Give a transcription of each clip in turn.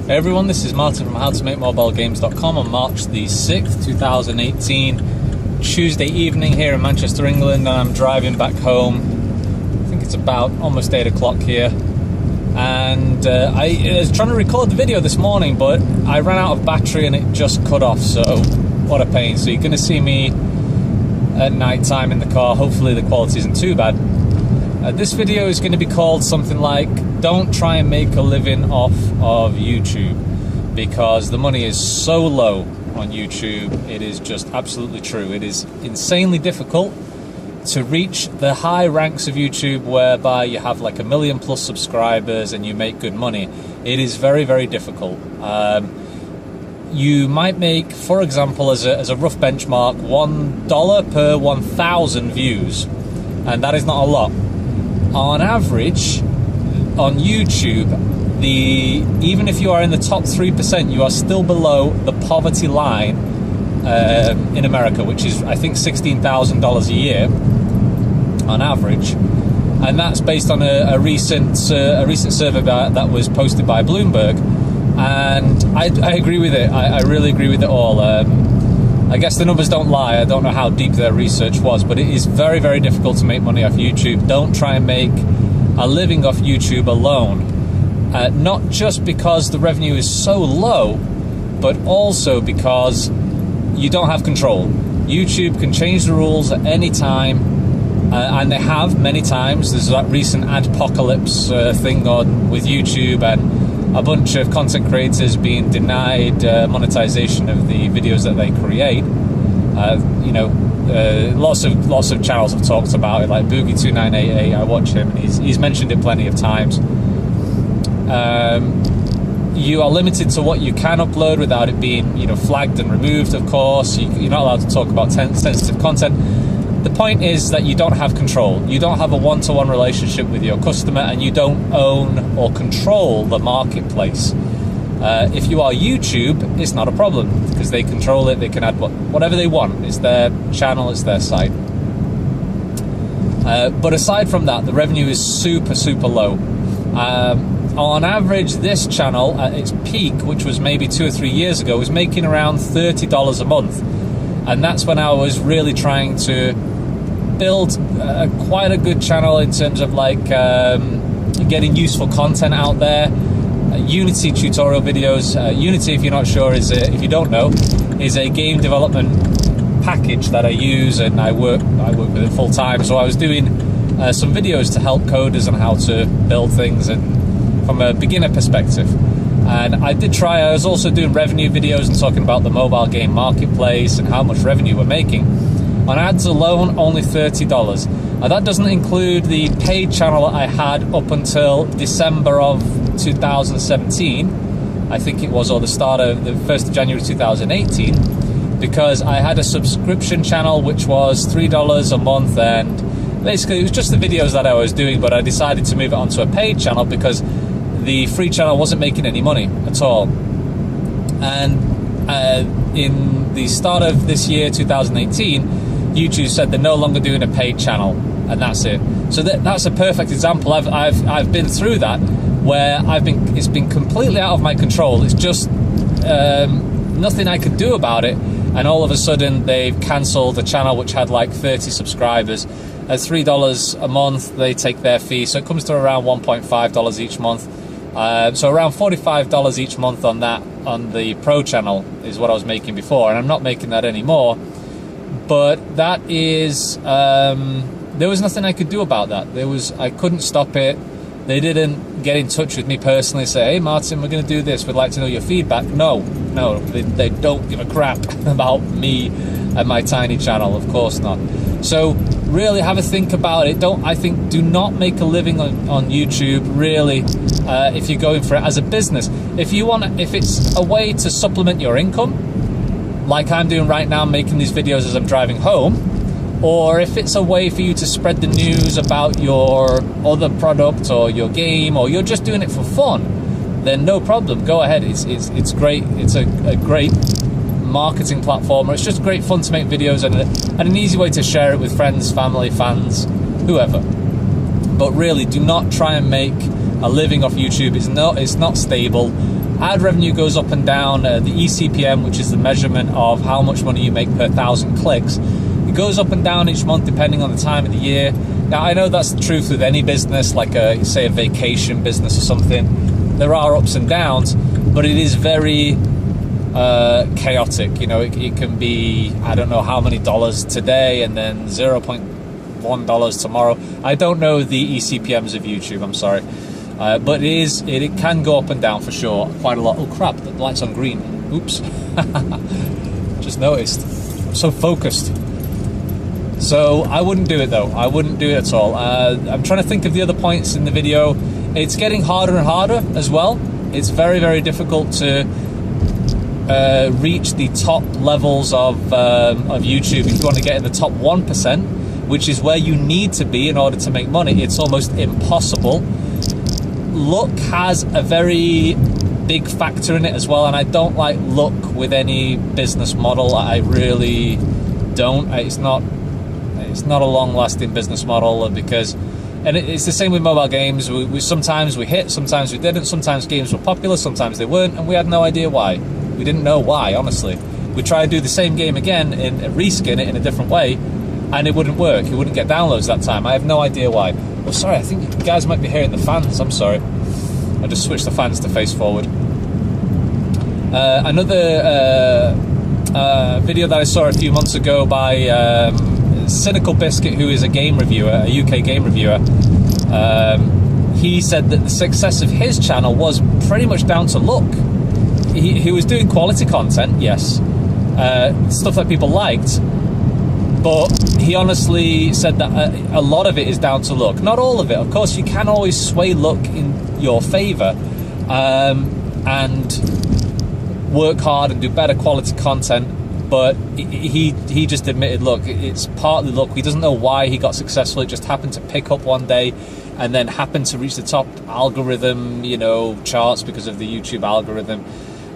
Hey everyone, this is Martin from howtomakemobilegames.com on March the 6th, 2018, Tuesday evening here in Manchester, England, and I'm driving back home. I think it's about almost 8 o'clock here. And I was trying to record the video this morning, but I ran out of battery and it just cut off, so what a pain. So you're going to see me at night time in the car. Hopefully the quality isn't too bad. This video is going to be called something like "Don't try and make a living off of YouTube," because the money is so low on YouTube. It is just absolutely true. It is insanely difficult to reach the high ranks of YouTube whereby you have like 1 million plus subscribers and you make good money. It is very, very difficult. You might make, for example, as a rough benchmark, $1 per 1,000 views, and that is not a lot. On average, on YouTube, even if you are in the top 3%, you are still below the poverty line in America, which is, I think, $16,000 a year on average, and that's based on a recent survey that was posted by Bloomberg, and I agree with it. I really agree with it all. I guess the numbers don't lie. I don't know how deep their research was, but it is very, very difficult to make money off YouTube. Don't try and make a living off YouTube alone. Not just because the revenue is so low, but also because you don't have control. YouTube can change the rules at any time, and they have many times. There's that recent adpocalypse thing on with YouTube, and a bunch of content creators being denied monetization of the videos that they create. Lots of channels have talked about it, like Boogie2988. I watch him, and he's mentioned it plenty of times. You are limited to what you can upload without it being, flagged and removed. Of course, you're not allowed to talk about sensitive content. The point is that you don't have control. You don't have a one-to-one relationship with your customer, and you don't own or control the marketplace. If you are YouTube, it's not a problem because they control it. They can add whatever they want. It's their channel, it's their site. But aside from that, the revenue is super, super low. On average, this channel at its peak, which was maybe 2 or 3 years ago, was making around $30 a month. And that's when I was really trying to build quite a good channel in terms of like getting useful content out there. Unity tutorial videos. Unity, if you're not sure, if you don't know, is a game development package that I use, and I work with it full time. So I was doing some videos to help coders on how to build things, and from a beginner perspective. And I was also doing revenue videos and talking about the mobile game marketplace and how much revenue we're making. On ads alone, only $30. Now that doesn't include the paid channel that I had up until December of 2017, I think it was, or the start of the 1st of January 2018, because I had a subscription channel which was $3 a month, and basically it was just the videos that I was doing, but I decided to move it onto a paid channel because the free channel wasn't making any money at all. And in the start of this year, 2018, YouTube said they're no longer doing a paid channel, and that's it. So that's a perfect example. I've been through that, where it's been completely out of my control. It's just nothing I could do about it, and all of a sudden they've cancelled a channel which had like 30 subscribers. At $3 a month, they take their fee, so it comes to around $1.5 each month. So around $45 each month on the pro channel is what I was making before, and I'm not making that anymore. But that is, there was nothing I could do about that. I couldn't stop it. They didn't get in touch with me personally, say, "Hey Martin, we're going to do this. We'd like to know your feedback." No, they don't give a crap about me and my tiny channel. Of course not. So really have a think about it. Do not make a living on YouTube, really, if you're going for it as a business. If it's a way to supplement your income, like I'm doing right now, making these videos as I'm driving home, or if it's a way for you to spread the news about your other product or your game, or you're just doing it for fun, then no problem, go ahead. It's great. It's a great marketing platform. It's just great fun to make videos, and an easy way to share it with friends, family, fans, whoever. But really, do not try and make a living off YouTube. It's not stable. ad revenue goes up and down. The eCPM, which is the measurement of how much money you make per 1,000 clicks, it goes up and down each month depending on the time of the year. Now, I know that's the truth with any business, like say a vacation business or something. There are ups and downs, but it is very chaotic. You know, it can be, I don't know how many dollars today and then $0.1 tomorrow. I don't know the eCPMs of YouTube, I'm sorry. But it can go up and down for sure, quite a lot. Oh crap, the light's on green. Oops. Just noticed. I'm so focused. So I wouldn't do it though. I wouldn't do it at all. I'm trying to think of the other points in the video. It's getting harder and harder as well. It's very, very difficult to reach the top levels of YouTube. If you want to get in the top 1%, which is where you need to be in order to make money, it's almost impossible. Luck has a very big factor in it as well, and I don't like luck with any business model. I really don't. It's not a long-lasting business model, because, and it's the same with mobile games. We sometimes we hit, sometimes we didn't. Sometimes games were popular, sometimes they weren't, and we had no idea why. We didn't know why, honestly. We tried to do the same game again and reskin it in a different way, and it wouldn't work. It wouldn't get downloads that time. I have no idea why. Oh, sorry, I think you guys might be hearing the fans. I'm sorry. I just switched the fans to face forward. Another video that I saw a few months ago by Cynical Biscuit, who is a game reviewer, a UK game reviewer. He said that the success of his channel was pretty much down to luck. He was doing quality content, yes, stuff that people liked, but he honestly said that a lot of it is down to luck. Not all of it, of course. You can always sway luck in your favour, and work hard and do better quality content. But he just admitted, look, it's partly luck. He doesn't know why he got successful. It just happened to pick up one day, and then happened to reach the top algorithm, you know, charts because of the YouTube algorithm.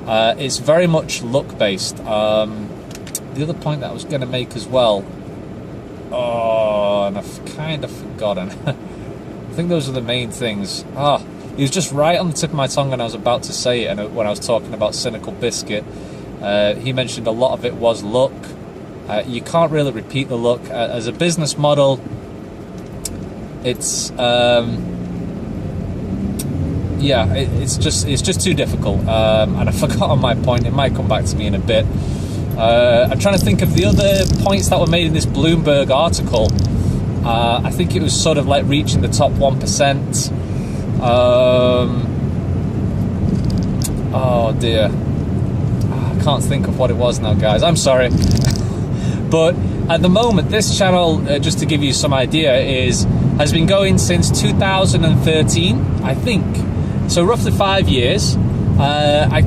It's very much luck based. The other point that I was going to make as well, and I've kind of forgotten. I think those are the main things. It was just right on the tip of my tongue when I was about to say it, and when I was talking about Cynical Biscuit. He mentioned a lot of it was luck. You can't really repeat the luck. As a business model, it's it's just too difficult. And I've forgotten my point. It might come back to me in a bit. I'm trying to think of the other points that were made in this Bloomberg article. I think it was sort of like reaching the top 1%. Oh dear. I can't think of what it was now, guys. I'm sorry. But at the moment, this channel, just to give you some idea, has been going since 2013, I think. So roughly 5 years. I've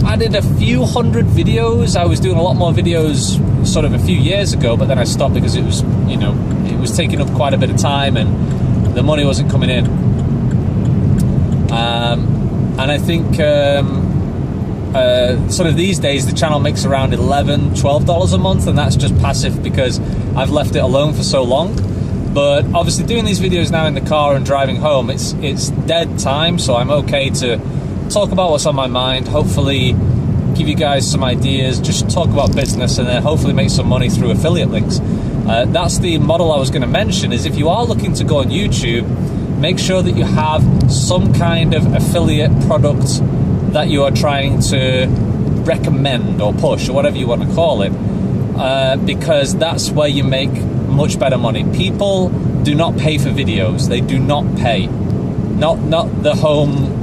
added a few hundred videos. I was doing a lot more videos sort of a few years ago, but then I stopped because it was, you know, it was taking up quite a bit of time and the money wasn't coming in. And I think sort of these days the channel makes around $11, $12 a month, and that's just passive because I've left it alone for so long. But obviously doing these videos now in the car and driving home, it's dead time, so I'm okay to talk about what's on my mind, hopefully give you guys some ideas, just talk about business, and then hopefully make some money through affiliate links. That's the model I was going to mention, is if you are looking to go on YouTube, make sure that you have some kind of affiliate product that you are trying to recommend or push or whatever you want to call it, because that's where you make much better money. People do not pay for videos. They do not pay. Not the home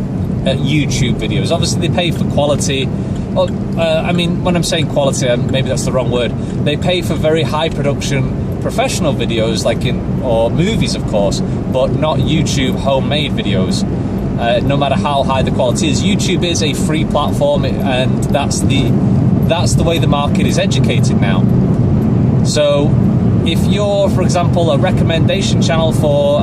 YouTube videos. Obviously they pay for quality. Well, I mean, when I'm saying quality, maybe that's the wrong word. They pay for very high production professional videos, like or movies, of course, but not YouTube homemade videos. No matter how high the quality is, YouTube is a free platform, and that's the way the market is educated now. So if you're, for example, a recommendation channel for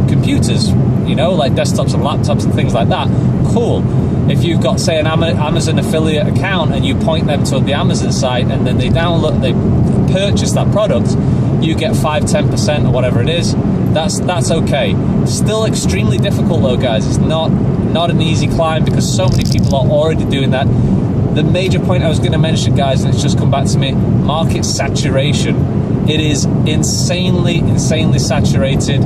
computers, you know, like desktops and laptops and things like that, cool. If you've got, say, an Amazon affiliate account and you point them to the Amazon site and then they purchase that product, you get 5-10% or whatever it is. That's okay. Still extremely difficult though, guys. It's not an easy climb because so many people are already doing that. The major point I was going to mention, guys, and it's just come back to me: market saturation. It is insanely saturated.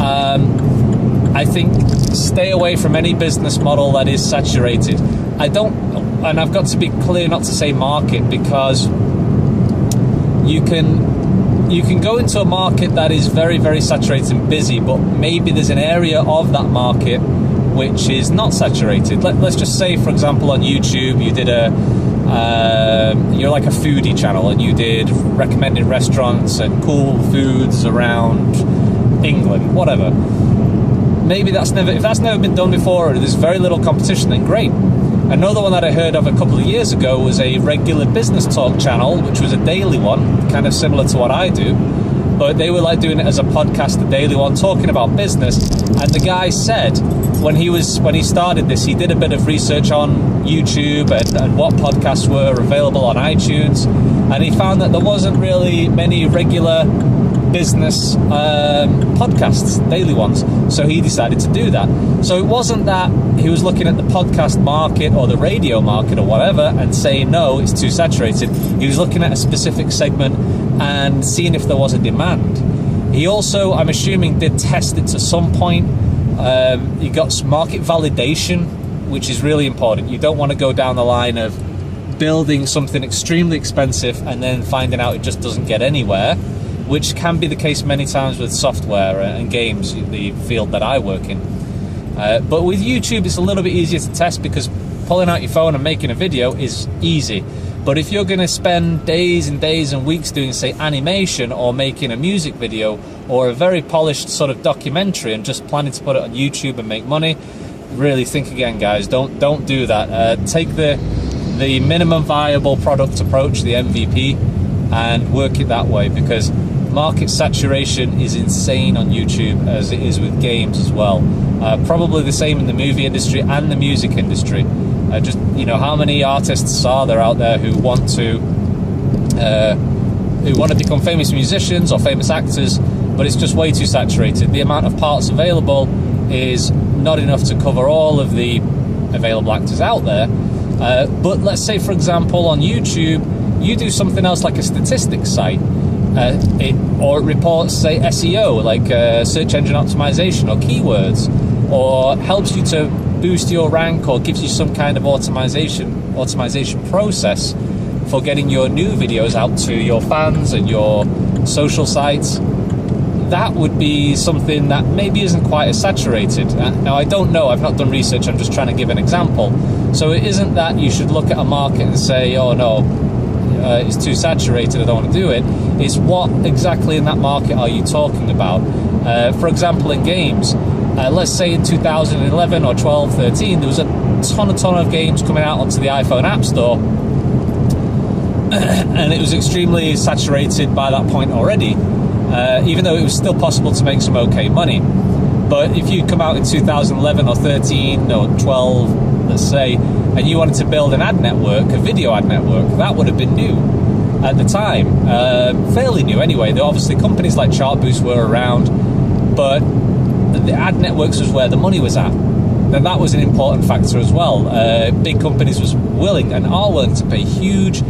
I think stay away from any business model that is saturated. And I've got to be clear not to say market, because you can go into a market that is very, very saturated and busy, but maybe there's an area of that market which is not saturated. Let's just say, for example, on YouTube, you did you're like a foodie channel, and you did recommended restaurants and cool foods around England, whatever. Maybe if that's never been done before, or there's very little competition, then great. Another one that I heard of a couple of years ago was a regular business talk channel, which was a daily one, kind of similar to what I do, but they were like doing it as a podcast, a daily one, talking about business. And the guy said when he started this, he did a bit of research on YouTube and what podcasts were available on iTunes, and he found that there wasn't really many regular business podcasts, daily ones, so he decided to do that. So it wasn't that he was looking at the podcast market or the radio market or whatever and saying no, it's too saturated. He was looking at a specific segment and seeing if there was a demand. He also, I'm assuming, did test it to some point. He got market validation, which is really important. You don't want to go down the line of building something extremely expensive and then finding out it just doesn't get anywhere, which can be the case many times with software and games, the field that I work in. But with YouTube, it's a little bit easier to test because pulling out your phone and making a video is easy. But if you're going to spend days and days and weeks doing, say, animation or making a music video or a very polished sort of documentary and just planning to put it on YouTube and make money, really think again, guys. Don't do that. Take the minimum viable product approach, the MVP, and work it that way, because market saturation is insane on YouTube, as it is with games as well. Probably the same in the movie industry and the music industry. Just, how many artists are there out there who want to become famous musicians or famous actors, but it's just way too saturated. The amount of parts available is not enough to cover all of the available actors out there. But let's say, for example, on YouTube, you do something else like a statistics site, or it reports, say, SEO, like search engine optimization or keywords, or helps you to boost your rank or gives you some kind of automation process for getting your new videos out to your fans and your social sites. That would be something that maybe isn't quite as saturated. Now, I don't know, I've not done research, I'm just trying to give an example. So it isn't that you should look at a market and say, oh no, it's too saturated, I don't want to do it. It's what exactly in that market are you talking about? For example, in games, let's say in 2011 or 12, 13, there was a ton of games coming out onto the iPhone App Store, and it was extremely saturated by that point already, even though it was still possible to make some okay money. But if you come out in 2011 or 13 or 12, let's say, and you wanted to build an ad network, a video ad network, that would have been new at the time, fairly new anyway. There obviously companies like Chartboost were around, but the ad networks was where the money was at. Then that was an important factor as well. Big companies was willing and are willing to pay huge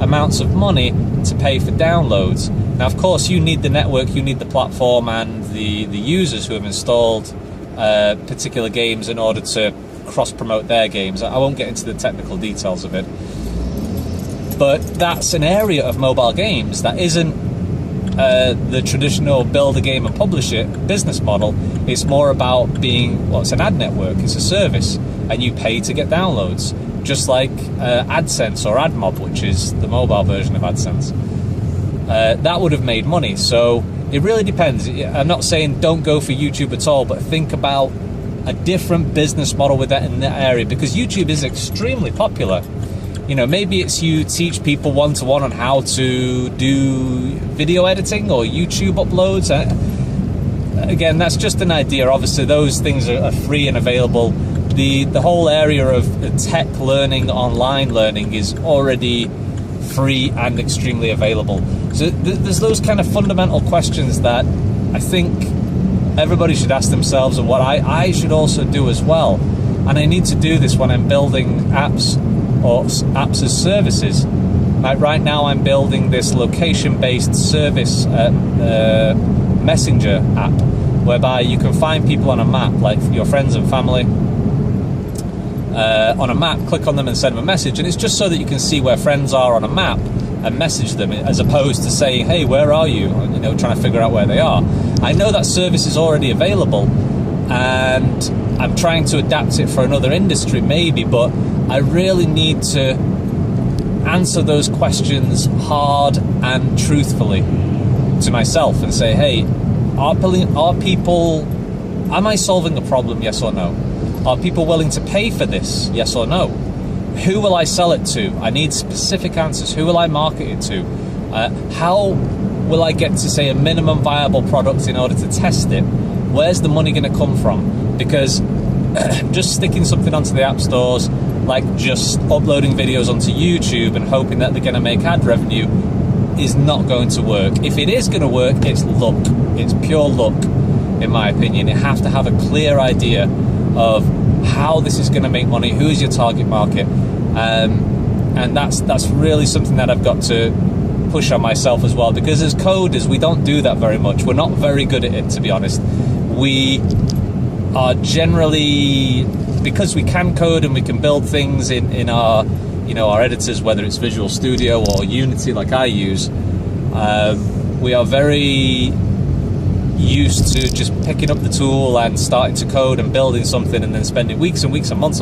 amounts of money to pay for downloads. Now, of course, you need the network, you need the platform and the users who have installed particular games in order to cross-promote their games. I won't get into the technical details of it. But that's an area of mobile games that isn't the traditional build a game and publish it business model. It's more about being, well, it's an ad network, it's a service, and you pay to get downloads, just like AdSense or AdMob, which is the mobile version of AdSense. That would have made money. So it really depends. I'm not saying don't go for YouTube at all, but think about a different business model with that in that area, because YouTube is extremely popular. Maybe it's you teach people one-to-one on how to do video editing or YouTube uploads. Again, that's just an idea. Obviously, those things are free and available. The whole area of tech learning, online learning, is already free and extremely available. So there's those kind of fundamental questions that I think everybody should ask themselves, and what I should also do as well. And I need to do this when I'm building apps or apps as services. Like right now I'm building this location-based service messenger app, whereby you can find people on a map, like your friends and family, on a map, click on them and send them a message, and it's just so that you can see where friends are on a map and message them, as opposed to saying, hey, where are you? And, trying to figure out where they are. I know that service is already available, and I'm trying to adapt it for another industry maybe, but I really need to answer those questions hard and truthfully to myself and say, hey, am I solving a problem, yes or no? Are people willing to pay for this, yes or no? Who will I sell it to? I need specific answers. Who will I market it to? How will I get to, say, a minimum viable product in order to test it? Where's the money going to come from? Because just sticking something onto the app stores, like just uploading videos onto YouTube and hoping that they're going to make ad revenue, is not going to work. If it is going to work, it's luck. It's pure luck, in my opinion. You have to have a clear idea of how this is going to make money, who is your target market, and that's really something that I've got to push on myself as well, because as coders we don't do that very much. We're not very good at it, to be honest. We are generally, because we can code and we can build things in our our editors, whether it's Visual Studio or Unity like I use, we are very used to just picking up the tool and starting to code and building something, and then spending weeks and weeks and months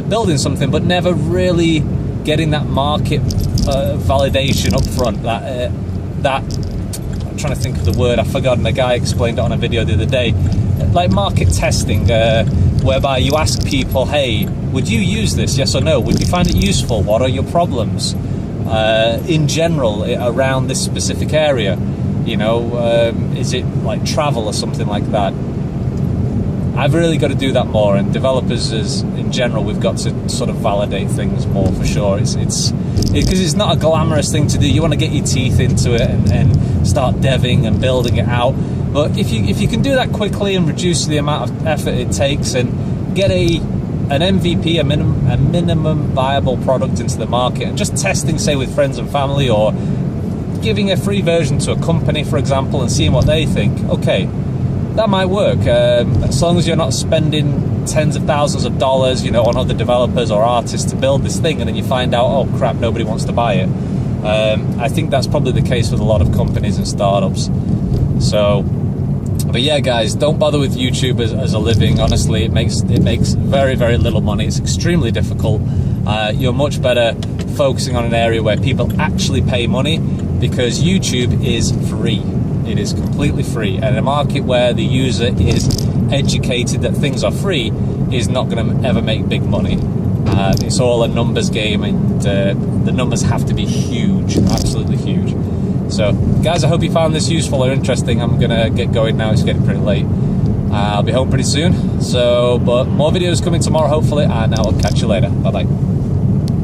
building something, but never really getting that market validation up front. That I'm trying to think of the word, I've forgotten. A guy explained it on a video the other day, like market testing, whereby you ask people, hey, would you use this, yes or no? Would you find it useful? What are your problems in general around this specific area? Is it like travel or something like that? I've really got to do that more, and developers in general, we've got to sort of validate things more, for sure. It's because it's not a glamorous thing to do. You want to get your teeth into it and start deving and building it out. But if you can do that quickly and reduce the amount of effort it takes and get an MVP, a minimum viable product into the market, and just testing, say, with friends and family, or giving a free version to a company, for example, and seeing what they think, okay, that might work, as long as you're not spending tens of thousands of dollars, on other developers or artists to build this thing, and then you find out, oh crap, nobody wants to buy it. I think that's probably the case with a lot of companies and startups. So, but yeah, guys, don't bother with YouTube as a living. Honestly, it makes very, very little money. It's extremely difficult. You're much better focusing on an area where people actually pay money, because YouTube is free. It is completely free, and a market where the user is educated that things are free is not going to ever make big money. It's all a numbers game, and the numbers have to be huge, absolutely huge. So, guys, I hope you found this useful or interesting. I'm going to get going now. It's getting pretty late. I'll be home pretty soon. So, but more videos coming tomorrow, hopefully, and I will catch you later. Bye-bye.